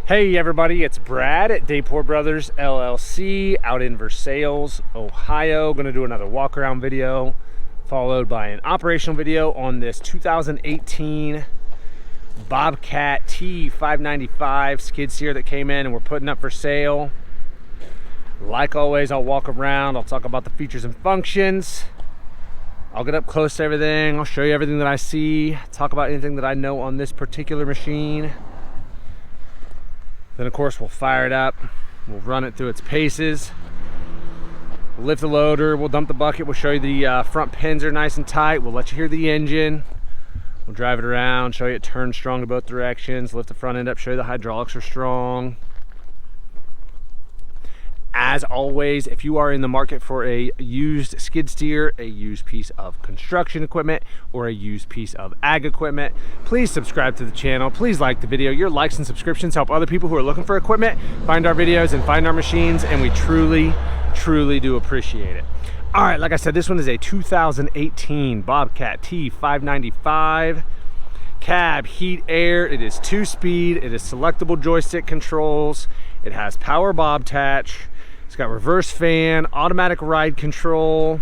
Hey everybody, it's Brad at Dayport Brothers LLC out in Versailles, Ohio. Going to do another walk around video followed by an operational video on this 2018 BOBCAT T595 skid steer that came in and we're putting up for sale. Like always, I'll walk around, I'll talk about the features and functions. I'll get up close to everything, I'll show you everything that I see, talk about anything that I know on this particular machine. Then of course we'll fire it up, we'll run it through its paces, we'll lift the loader, we'll dump the bucket, we'll show you the front pins are nice and tight, we'll let you hear the engine, we'll drive it around, show you it turns strong to both directions, lift the front end up, show you the hydraulics are strong. As always, if you are in the market for a used skid steer, a used piece of construction equipment, or a used piece of ag equipment, please subscribe to the channel. Please like the video. Your likes and subscriptions help other people who are looking for equipment find our videos and find our machines, and we truly do appreciate it. All right, like I said, this one is a 2018 BOBCAT T595 cab heat air. It is 2-speed. It is selectable joystick controls. It has power Bobtach. It's got reverse fan, automatic ride control,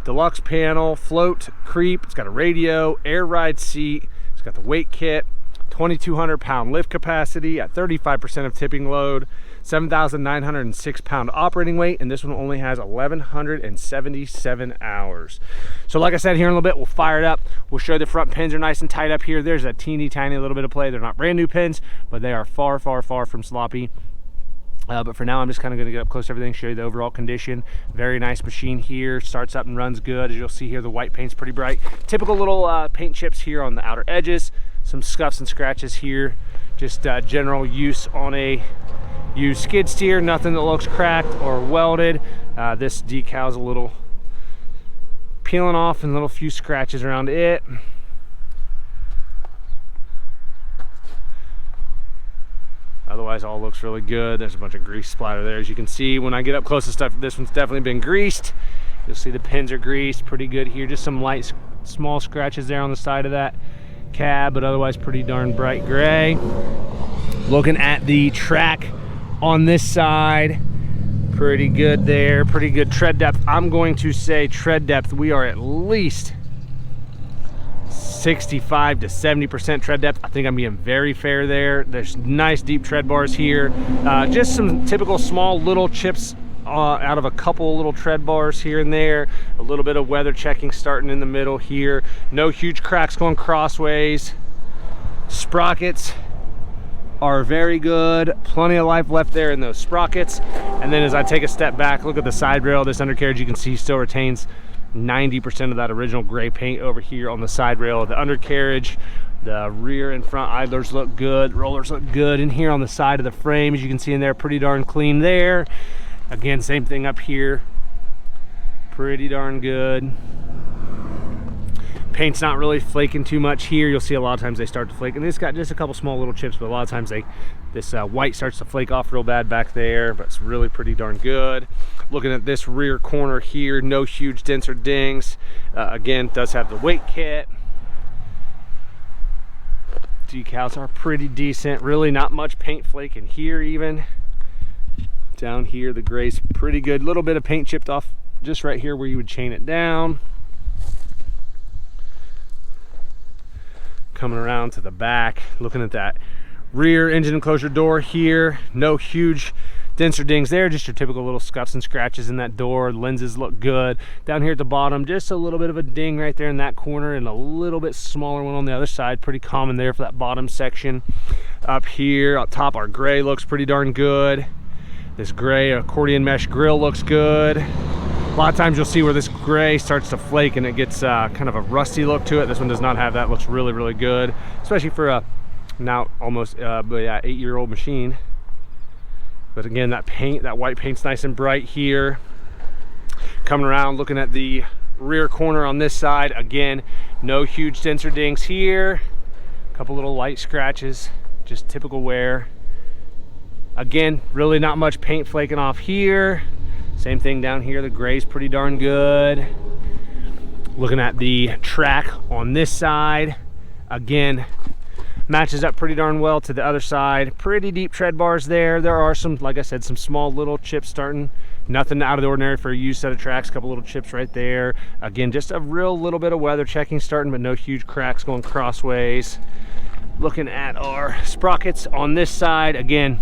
deluxe panel, float, creep. It's got a radio, air ride seat. It's got the weight kit, 2,200 pound lift capacity at 35% of tipping load, 7,906 pound operating weight, and this one only has 1,177 hours. So like I said, here in a little bit, we'll fire it up. We'll show you the front pins are nice and tight up here. There's a teeny tiny little bit of play. They're not brand new pins, but they are far from sloppy. But for now, I'm just kind of going to get up close to everything, show you the overall condition. Very nice machine here, starts up and runs good. As you'll see here, the white paint's pretty bright. Typical little paint chips here on the outer edges, some scuffs and scratches here. Just general use on a used skid steer, nothing that looks cracked or welded. This decal's a little peeling off and a little few scratches around it. Otherwise, all looks really good. There's a bunch of grease splatter there. As you can see, when I get up close to stuff, this one's definitely been greased. You'll see the pins are greased pretty good here. Just some light, small scratches there on the side of that cab, but otherwise pretty darn bright gray. Looking at the track on this side, pretty good there. Pretty good tread depth. I'm going to say tread depth, we are at least 65 to 70% tread depth. I think I'm being very fair there. There's nice deep tread bars here. Just some typical small little chips out of a couple little tread bars here and there. A little bit of weather checking starting in the middle here. No huge cracks going crossways. Sprockets are very good. Plenty of life left there in those sprockets. And then as I take a step back, look at the side rail. This undercarriage you can see still retains 90% of that original gray paint over here on the side rail of the undercarriage. The rear and front idlers look good, rollers look good in here on the side of the frame. As you can see in there, pretty darn clean there. Again, same thing up here, pretty darn good. Paint's not really flaking too much here. You'll see a lot of times they start to flake, and it's got just a couple small little chips, but a lot of times this white starts to flake off real bad back there, but it's really pretty darn good. Looking at this rear corner here, no huge dents or dings. Again, does have the weight kit. Decals are pretty decent. Really not much paint flake in here even. Down here, the gray's pretty good. Little bit of paint chipped off just right here where you would chain it down. Coming around to the back, looking at that rear engine enclosure door here, no huge dents or dings there, just your typical little scuffs and scratches in that door. Lenses look good. Down here at the bottom, just a little bit of a ding right there in that corner, and a little bit smaller one on the other side. Pretty common there for that bottom section. Up here up top, our gray looks pretty darn good. This gray accordion mesh grill looks good. A lot of times you'll see where this gray starts to flake and it gets kind of a rusty look to it. This one does not have that. Looks really good, especially for a now almost 8-year-old machine. But again, that paint, that white paint's nice and bright here. Coming around, looking at the rear corner on this side, again, no huge dents or dings here. A couple little light scratches, just typical wear. Again, really not much paint flaking off here. Same thing down here, the gray's pretty darn good. Looking at the track on this side, again, Matches up pretty darn well to the other side. Pretty deep tread bars there. There are some, like I said, some small little chips starting. Nothing out of the ordinary for a used set of tracks. A couple little chips right there. Again, just a real little bit of weather checking starting, but no huge cracks going crossways. Looking at our sprockets on this side, again,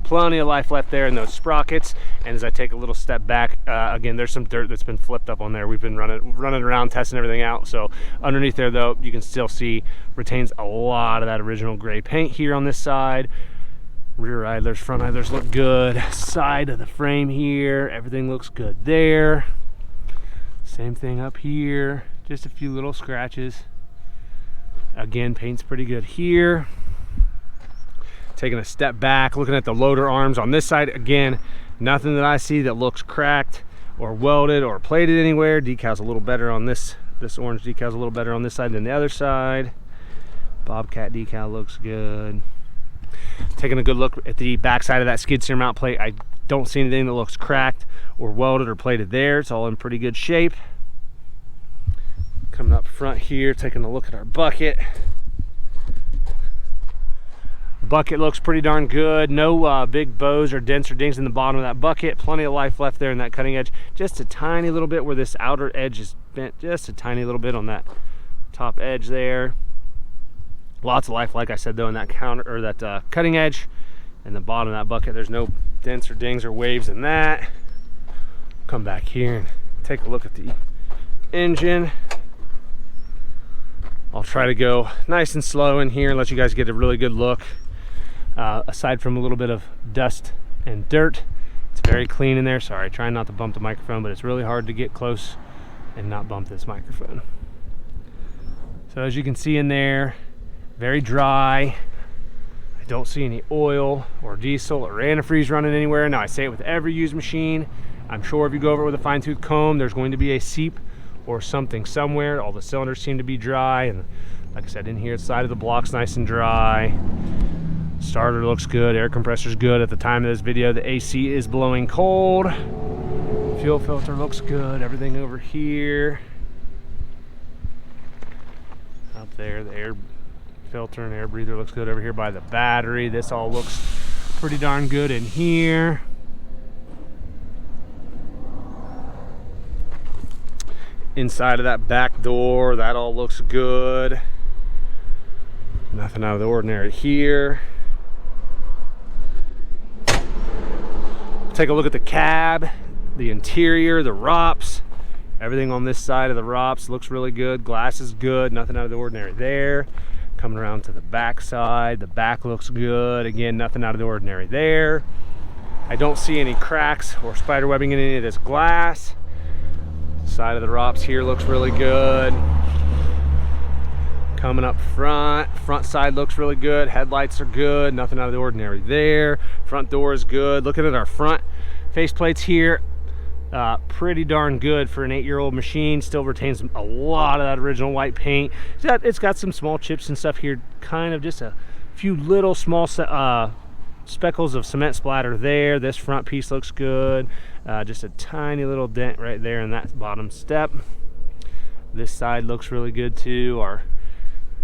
plenty of life left there in those sprockets. And as I take a little step back, again, there's some dirt that's been flipped up on there. We've been running around testing everything out. So underneath there though, you can still see retains a lot of that original gray paint here on this side. Rear idlers, front idlers look good. Side of the frame here, everything looks good there. Same thing up here, just a few little scratches. Again, paint's pretty good here. Taking a step back, looking at the loader arms on this side, again, nothing that I see that looks cracked or welded or plated anywhere. Decal's a little better on this orange decal's a little better on this side than the other side. BOBCAT decal looks good. Taking a good look at the back side of that skid steer mount plate, I don't see anything that looks cracked or welded or plated there. It's all in pretty good shape. Coming up front here, taking a look at our bucket. Bucket looks pretty darn good. No big bows or dents or dings in the bottom of that bucket. Plenty of life left there in that cutting edge. Just a tiny little bit where this outer edge is bent, just a tiny little bit on that top edge there. Lots of life, like I said though, in that counter or that cutting edge and the bottom of that bucket. There's no dents or dings or waves in that. Come back here and take a look at the engine. I'll try to go nice and slow in here and let you guys get a really good look. Aside from a little bit of dust and dirt, it's very clean in there. Sorry, trying not to bump the microphone, but it's really hard to get close and not bump this microphone. So as you can see in there, very dry. I don't see any oil or diesel or antifreeze running anywhere. Now I say it with every used machine. I'm sure if you go over it with a fine-tooth comb, there's going to be a seep or something somewhere. All the cylinders seem to be dry, and like I said, in here, the side of the block's nice and dry. Starter looks good, air compressor's good. At the time of this video, the AC is blowing cold. Fuel filter looks good. Everything over here, up there, the air filter and air breather looks good over here by the battery. This all looks pretty darn good in here. Inside of that back door, that all looks good. Nothing out of the ordinary here. Take a look at the cab, the interior, the ROPS. Everything on this side of the ROPS looks really good. Glass is good, nothing out of the ordinary there. Coming around to the back side, the back looks good. Again, nothing out of the ordinary there. I don't see any cracks or spider webbing in any of this glass. Side of the ROPS here looks really good. Coming up front side looks really good. Headlights are good, nothing out of the ordinary there. Front door is good. Looking at our front faceplates here, pretty darn good for an 8-year-old machine. Still retains a lot of that original white paint. It's got some small chips and stuff here, kind of just a few little small speckles of cement splatter there. This front piece looks good. Just a tiny little dent right there in that bottom step. This side looks really good too. Our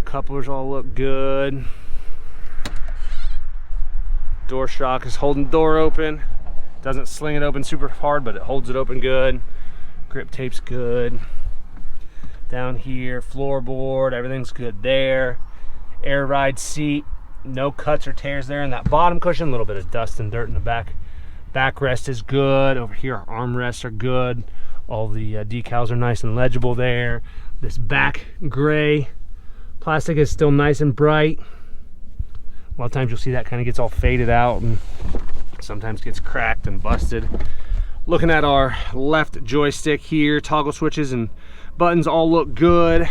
couplers all look good. Door shock is holding the door open. Doesn't sling it open super hard, but it holds it open good. Grip tape's good. Down here, floorboard, everything's good there. Air ride seat, no cuts or tears there in that bottom cushion. A little bit of dust and dirt in the back. Backrest is good. Over here, our armrests are good. All the decals are nice and legible there. This back gray plastic is still nice and bright. A lot of times you'll see that kind of gets all faded out and sometimes gets cracked and busted. Looking at our left joystick here, toggle switches and buttons all look good.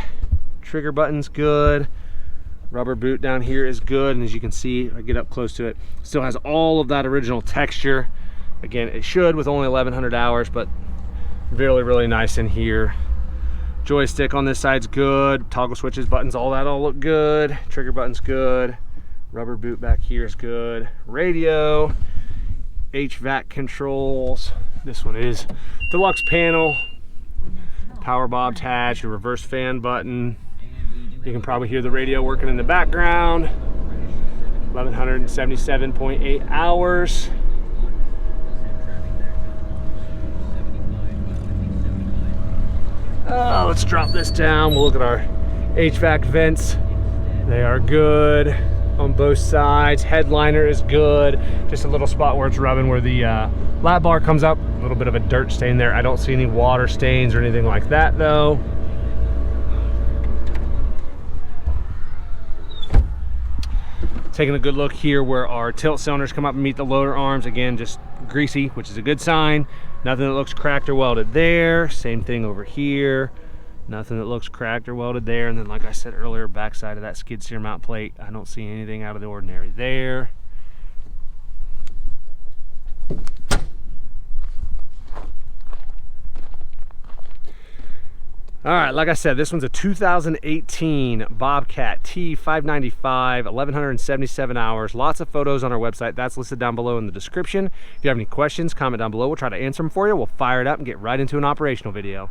Trigger button's good. Rubber boot down here is good, and as you can see, I get up close to it, still has all of that original texture. Again, it should with only 1100 hours, but really, really nice in here. Joystick on this side's good. Toggle switches, buttons, all that all look good. Trigger button's good. Rubber boot back here is good. Radio, HVAC controls. This one is Deluce Panel. Power Bobtach, your reverse fan button. You can probably hear the radio working in the background. 1177.8 hours. Let's drop this down. We'll look at our HVAC vents. They are good on both sides. Headliner is good. Just a little spot where it's rubbing where the lap bar comes up. A little bit of a dirt stain there. I don't see any water stains or anything like that though. Taking a good look here where our tilt cylinders come up and meet the loader arms. Again, just greasy, which is a good sign. Nothing that looks cracked or welded there. Same thing over here. Nothing that looks cracked or welded there. And then, like I said earlier, backside of that skid steer mount plate, I don't see anything out of the ordinary there. All right, like I said, this one's a 2018 Bobcat T595, 1177 hours. Lots of photos on our website. That's listed down below in the description. If you have any questions, comment down below. We'll try to answer them for you. We'll fire it up and get right into an operational video.